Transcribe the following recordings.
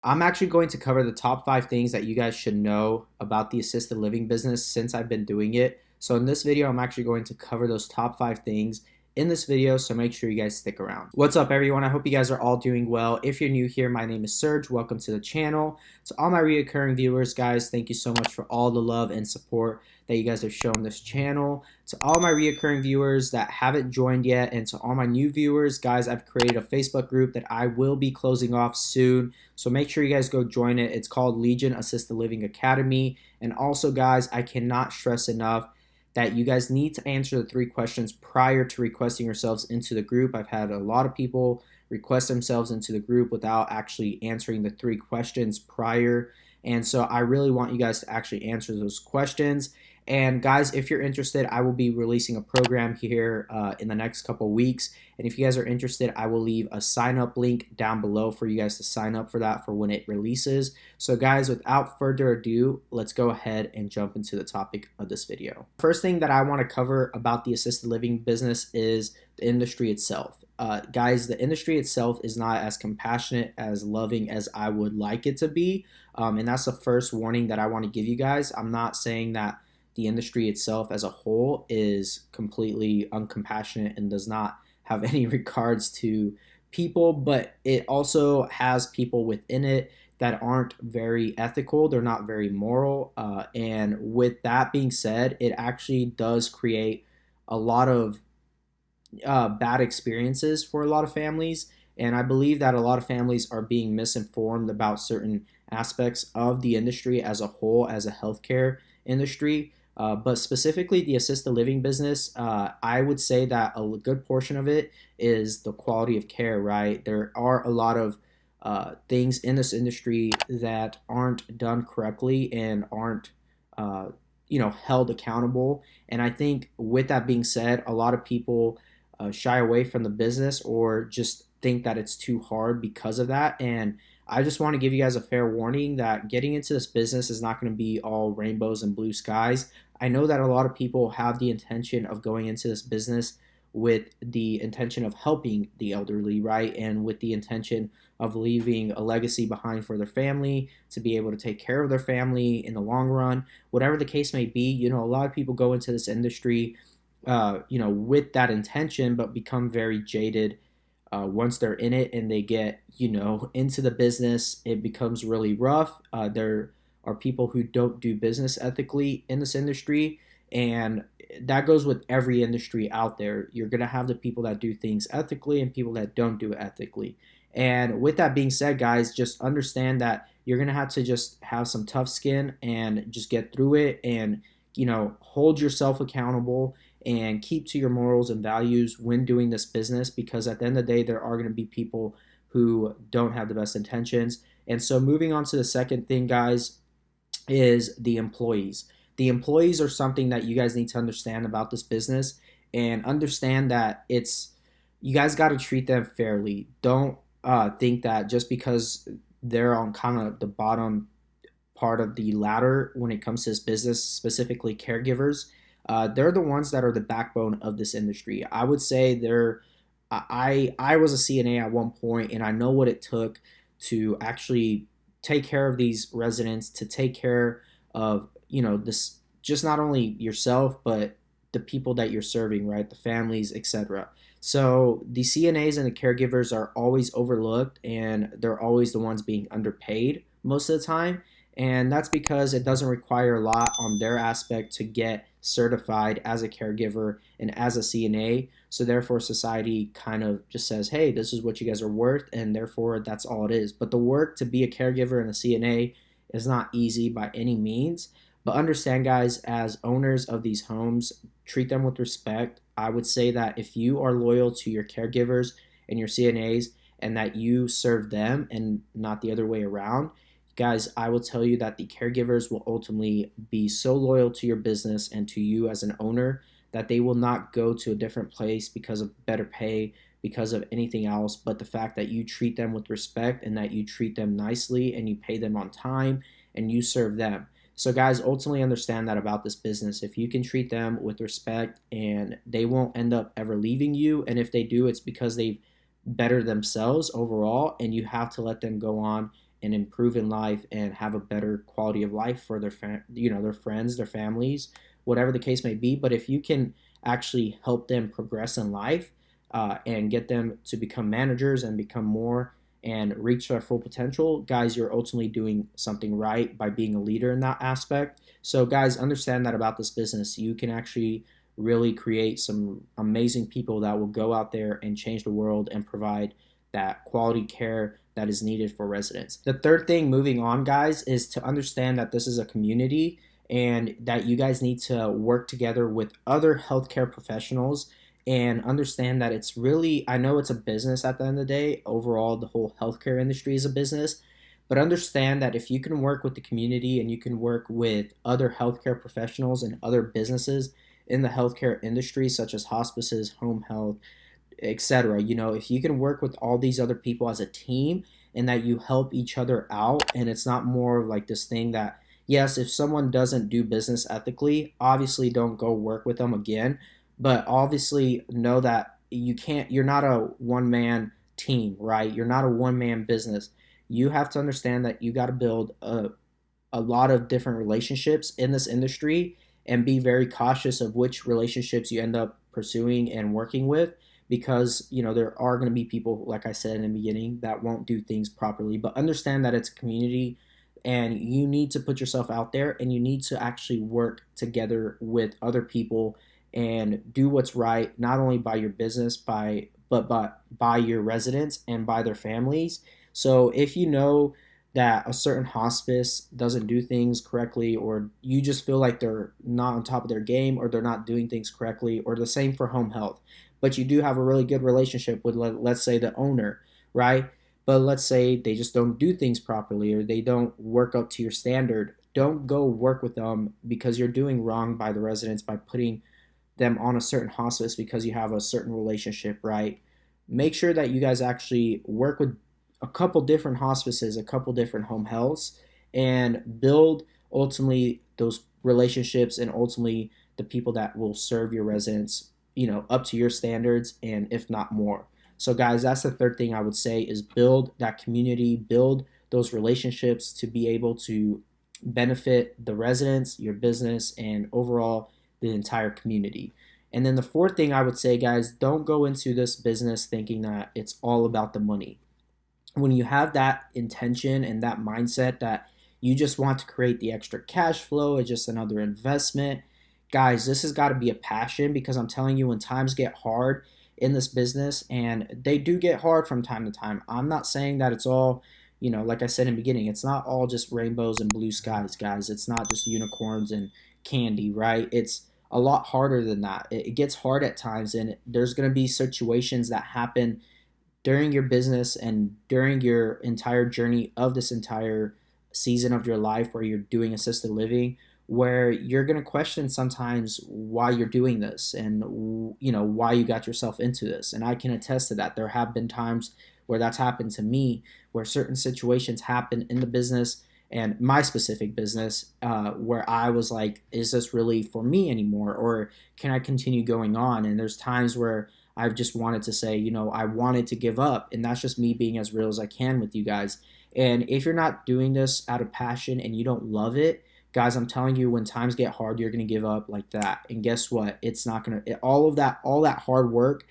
I'm actually going to cover the top 5 things that you guys should know about the assisted living business since I've been doing it. So in this video, I'm actually going to cover those top 5 things in this video, so make sure you guys stick around. What's up, everyone? I hope you guys are all doing well. If you're new here, my name is Serg. Welcome to the channel. To all my reoccurring viewers, guys, thank you so much for all the love and support that you guys have shown this channel. To all my reoccurring viewers that haven't joined yet, and to all my new viewers, guys, I've created a Facebook group that I will be closing off soon. So make sure you guys go join it. It's called Legion Assisted Living Academy. And also, guys, I cannot stress enough that you guys need to answer the 3 questions prior to requesting yourselves into the group. I've had a lot of people request themselves into the group without actually answering the 3 questions prior. And so I really want you guys to actually answer those questions. And guys, if you're interested, I will be releasing a program here in the next couple weeks. And if you guys are interested, I will leave a sign up link down below for you guys to sign up for that for when it releases. So guys, without further ado, let's go ahead and jump into the topic of this video. First thing that I want to cover about the assisted living business is the industry itself. Guys, the industry itself is not as compassionate, as loving as I would like it to be. And that's the first warning that I want to give you guys. I'm not saying that the industry itself as a whole is completely uncompassionate and does not have any regards to people, but it also has people within it that aren't very ethical. They're not very moral. And with that being said, it actually does create a lot of bad experiences for a lot of families. And I believe that a lot of families are being misinformed about certain aspects of the industry as a whole, as a healthcare industry. But specifically the assisted living business, I would say that a good portion of it is the quality of care, right? There are a lot of things in this industry that aren't done correctly and aren't, held accountable. And I think with that being said, a lot of people shy away from the business or just think that it's too hard because of that. And I just want to give you guys a fair warning that getting into this business is not going to be all rainbows and blue skies. I know that a lot of people have the intention of going into this business with the intention of helping the elderly, right? And with the intention of leaving a legacy behind for their family, to be able to take care of their family in the long run. Whatever the case may be, a lot of people go into this industry, with that intention, but become very jaded once they're in it and they get, into the business. It becomes really rough. There are people who don't do business ethically in this industry, and that goes with every industry out there. You're going to have the people that do things ethically and people that don't do it ethically. And with that being said, guys, just understand that you're going to have to just have some tough skin and just get through it and, hold yourself accountable and keep to your morals and values when doing this business, because at the end of the day, there are going to be people who don't have the best intentions. And so moving on to the second thing, guys, is the employees. The employees are something that you guys need to understand about this business, and understand that you guys got to treat them fairly. Don't think that just because they're on kind of the bottom part of the ladder when it comes to this business, specifically caregivers, they're the ones that are the backbone of this industry. I would say I was a CNA at one point, and I know what it took to actually take care of these residents, to take care of, this, just not only yourself, but the people that you're serving, right? The families, etc. So the CNAs and the caregivers are always overlooked, and they're always the ones being underpaid most of the time. And that's because it doesn't require a lot on their aspect to get certified as a caregiver and as a CNA. So therefore society kind of just says, hey, this is what you guys are worth, and therefore that's all it is. But the work to be a caregiver and a CNA is not easy by any means. But understand, guys, as owners of these homes, treat them with respect. I would say that if you are loyal to your caregivers and your CNAs, and that you serve them and not the other way around, guys, I will tell you that the caregivers will ultimately be so loyal to your business and to you as an owner that they will not go to a different place because of better pay, because of anything else, but the fact that you treat them with respect and that you treat them nicely and you pay them on time and you serve them. So guys, ultimately understand that about this business. If you can treat them with respect, and they won't end up ever leaving you, and if they do, it's because they've bettered themselves overall, and you have to let them go on and improve in life and have a better quality of life for their their friends, their families, whatever the case may be. But if you can actually help them progress in life, and get them to become managers and become more and reach their full potential, guys, you're ultimately doing something right by being a leader in that aspect. So, guys, understand that about this business. You can actually really create some amazing people that will go out there and change the world and provide that quality care that is needed for residents. The third thing, moving on, guys, is to understand that this is a community and that you guys need to work together with other healthcare professionals and understand that it's really, I know it's a business at the end of the day. Overall, the whole healthcare industry is a business, but understand that if you can work with the community and you can work with other healthcare professionals and other businesses in the healthcare industry, such as hospices, home health, etc. If you can work with all these other people as a team and that you help each other out, and it's not more like this thing that, yes, if someone doesn't do business ethically, obviously don't go work with them again, but obviously know that you're not a one man team, right? You're not a one man business. You have to understand that you got to build a lot of different relationships in this industry and be very cautious of which relationships you end up pursuing and working with, because there are going to be people, like I said in the beginning, that won't do things properly. But understand that it's a community and you need to put yourself out there and you need to actually work together with other people and do what's right, not only by your business, but by your residents and by their families. So if you know that a certain hospice doesn't do things correctly, or you just feel like they're not on top of their game, or they're not doing things correctly, or the same for home health, but you do have a really good relationship with, let's say, the owner, right? But let's say they just don't do things properly, or they don't work up to your standard. Don't go work with them, because you're doing wrong by the residents by putting them on a certain hospice because you have a certain relationship, right? Make sure that you guys actually work with a couple different hospices, a couple different home healths, and build ultimately those relationships and ultimately the people that will serve your residents, up to your standards and if not more. So, guys, that's the third thing I would say, is build that community, build those relationships to be able to benefit the residents, your business, and overall the entire community. And then the fourth thing I would say, guys, don't go into this business thinking that it's all about the money. When you have that intention and that mindset that you just want to create the extra cash flow, it's just another investment, guys, this has got to be a passion, because I'm telling you, when times get hard in this business, and they do get hard from time to time, I'm not saying that it's all, like I said in the beginning, it's not all just rainbows and blue skies, guys. It's not just unicorns and candy, right? It's a lot harder than that. It gets hard at times, and there's going to be situations that happen during your business and during your entire journey of this entire season of your life where you're doing assisted living, where you're going to question sometimes why you're doing this and why you got yourself into this. And I can attest to that. There have been times where that's happened to me, where certain situations happen in the business and my specific business, where I was like, is this really for me anymore, or can I continue going on? And there's times where I've just wanted to say, I wanted to give up, and that's just me being as real as I can with you guys. And if you're not doing this out of passion and you don't love it, guys, I'm telling you, when times get hard, you're going to give up like that. And guess what? It's not going to, all that hard work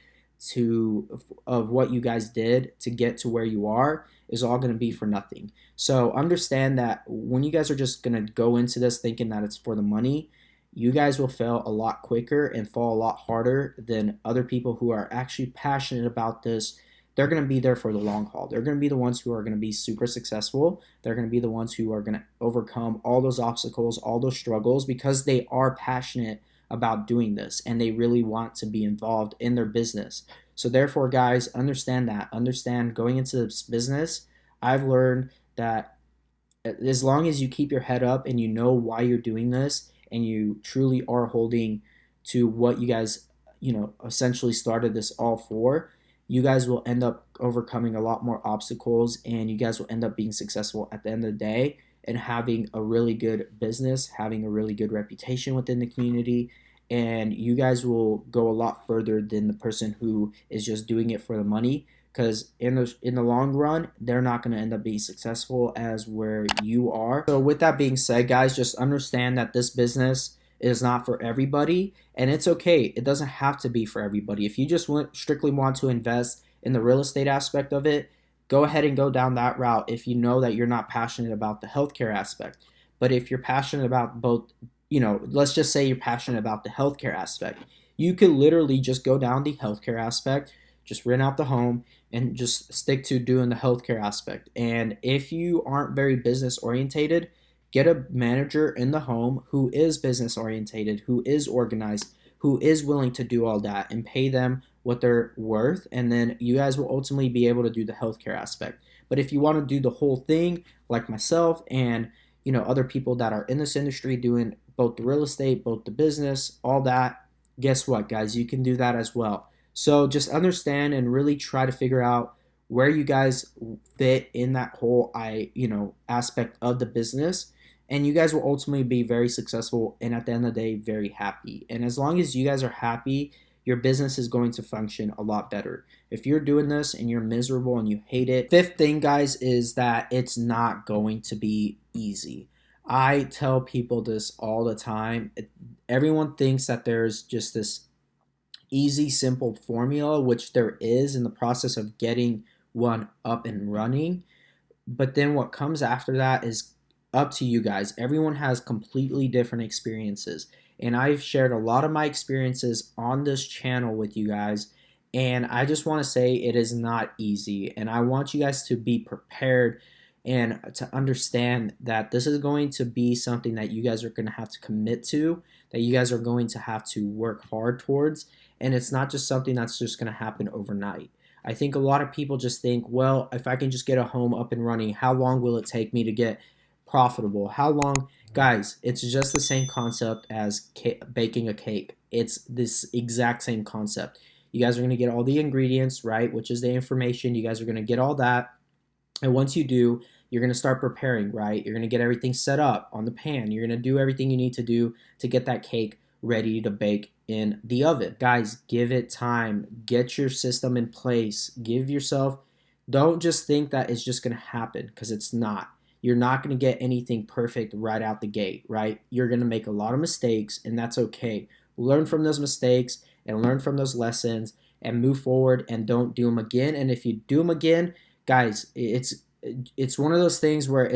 of what you guys did to get to where you are is all going to be for nothing. So understand that when you guys are just going to go into this thinking that it's for the money, you guys will fail a lot quicker and fall a lot harder than other people who are actually passionate about this. They're going to be there for the long haul. They're going to be the ones who are going to be super successful. They're going to be the ones who are going to overcome all those obstacles, all those struggles, because they are passionate about doing this and they really want to be involved in their business. So therefore, guys, understand that. Understand, going into this business, I've learned that as long as you keep your head up and you know why you're doing this and you truly are holding to what you guys, essentially started this all for, you guys will end up overcoming a lot more obstacles and you guys will end up being successful at the end of the day and having a really good business, having a really good reputation within the community, and you guys will go a lot further than the person who is just doing it for the money, because in the long run, they're not going to end up being successful as where you are. So with that being said, guys, just understand that this business is not for everybody, and it's okay. It doesn't have to be for everybody. If you just strictly want to invest in the real estate aspect of it, go ahead and go down that route if you know that you're not passionate about the healthcare aspect. But if you're passionate about both, let's just say you're passionate about the healthcare aspect, you could literally just go down the healthcare aspect, just rent out the home, and just stick to doing the healthcare aspect. And if you aren't very business orientated, get a manager in the home who is business orientated, who is organized, who is willing to do all that, and pay them what they're worth, and then you guys will ultimately be able to do the healthcare aspect. But if you want to do the whole thing, like myself and other people that are in this industry doing both the real estate, both the business, all that, guess what, guys? You can do that as well. So just understand and really try to figure out where you guys fit in that whole aspect of the business, and you guys will ultimately be very successful and at the end of the day very happy. And as long as you guys are happy, your business is going to function a lot better. If you're doing this and you're miserable and you hate it, fifth thing, guys, is that it's not going to be easy. I tell people this all the time. Everyone thinks that there's just this easy, simple formula, which there is in the process of getting one up and running. But then what comes after that is up to you guys. Everyone has completely different experiences. And I've shared a lot of my experiences on this channel with you guys. And I just want to say it is not easy. And I want you guys to be prepared and to understand that this is going to be something that you guys are going to have to commit to, that you guys are going to have to work hard towards. And it's not just something that's just going to happen overnight. I think a lot of people just think, well, if I can just get a home up and running, how long will it take me to get profitable? How long? Guys, it's just the same concept as baking a cake. It's this exact same concept. You guys are going to get all the ingredients, right, which is the information. You guys are going to get all that. And once you do, you're going to start preparing, right? You're going to get everything set up on the pan. You're going to do everything you need to do to get that cake ready to bake in the oven. Guys, give it time. Get your system in place. Give yourself, don't just think that it's just going to happen, because it's not. You're not going to get anything perfect right out the gate, right? You're going to make a lot of mistakes, and that's okay. Learn from those mistakes and learn from those lessons and move forward, and don't do them again. And if you do them again, guys, it's one of those things where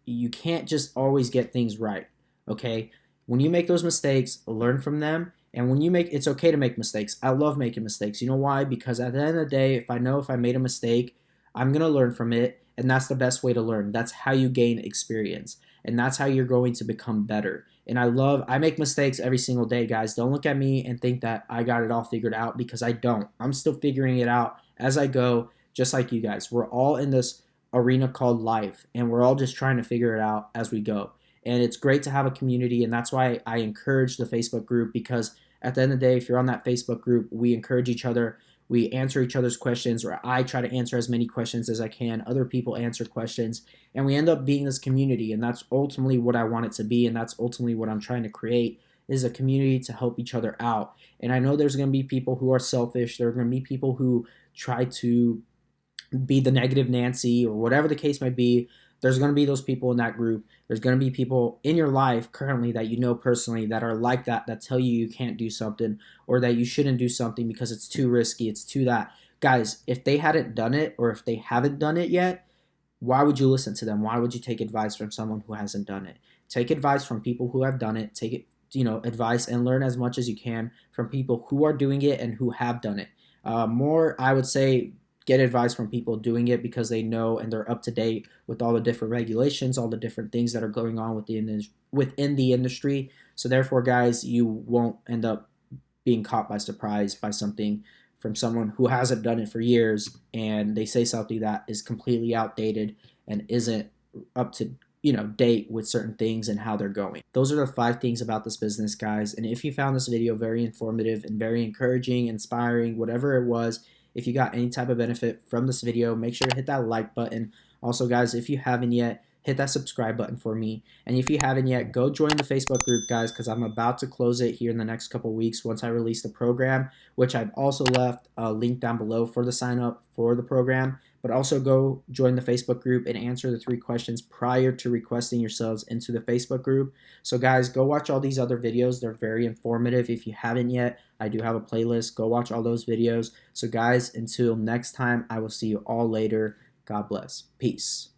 you can't just always get things right, okay? When you make those mistakes, learn from them. And when it's okay to make mistakes. I love making mistakes. You know why? Because at the end of the day, if I made a mistake, I'm going to learn from it. And that's the best way to learn. That's how you gain experience. And that's how you're going to become better. And I make mistakes every single day, guys. Don't look at me and think that I got it all figured out, because I don't. I'm still figuring it out as I go, just like you guys. We're all in this arena called life, and we're all just trying to figure it out as we go. And it's great to have a community, and that's why I encourage the Facebook group, because at the end of the day, if you're on that Facebook group, we encourage each other. We answer each other's questions, or I try to answer as many questions as I can. Other people answer questions, and we end up being this community, and that's ultimately what I want it to be, and that's ultimately what I'm trying to create, is a community to help each other out. And I know there's going to be people who are selfish. There are going to be people who try to be the negative Nancy, or whatever the case might be. There's going to be those people in that group. There's going to be people in your life currently that you know personally that are like that tell you can't do something, or that you shouldn't do something because it's too risky, it's too that. Guys, if they hadn't done it, or if they haven't done it yet, why would you listen to them? Why would you take advice from someone who hasn't done it? Take advice from people who have done it. Take it, advice, and learn as much as you can from people who are doing it and who have done it. More, I would say, get advice from people doing it, because they know and they're up to date with all the different regulations, all the different things that are going on within the industry. So therefore, guys, you won't end up being caught by surprise by something from someone who hasn't done it for years, and they say something that is completely outdated and isn't up to date with certain things and how they're going. Those are the 5 things about this business, guys. And if you found this video very informative and very encouraging, inspiring, whatever it was, if you got any type of benefit from this video, make sure to hit that like button. Also, guys, if you haven't yet, hit that subscribe button for me. And if you haven't yet, go join the Facebook group, guys, because I'm about to close it here in the next couple weeks once I release the program, which I've also left a link down below for the sign up for the program. But also go join the Facebook group and answer the 3 questions prior to requesting yourselves into the Facebook group. So guys, go watch all these other videos. They're very informative. If you haven't yet, I do have a playlist. Go watch all those videos. So guys, until next time, I will see you all later. God bless. Peace.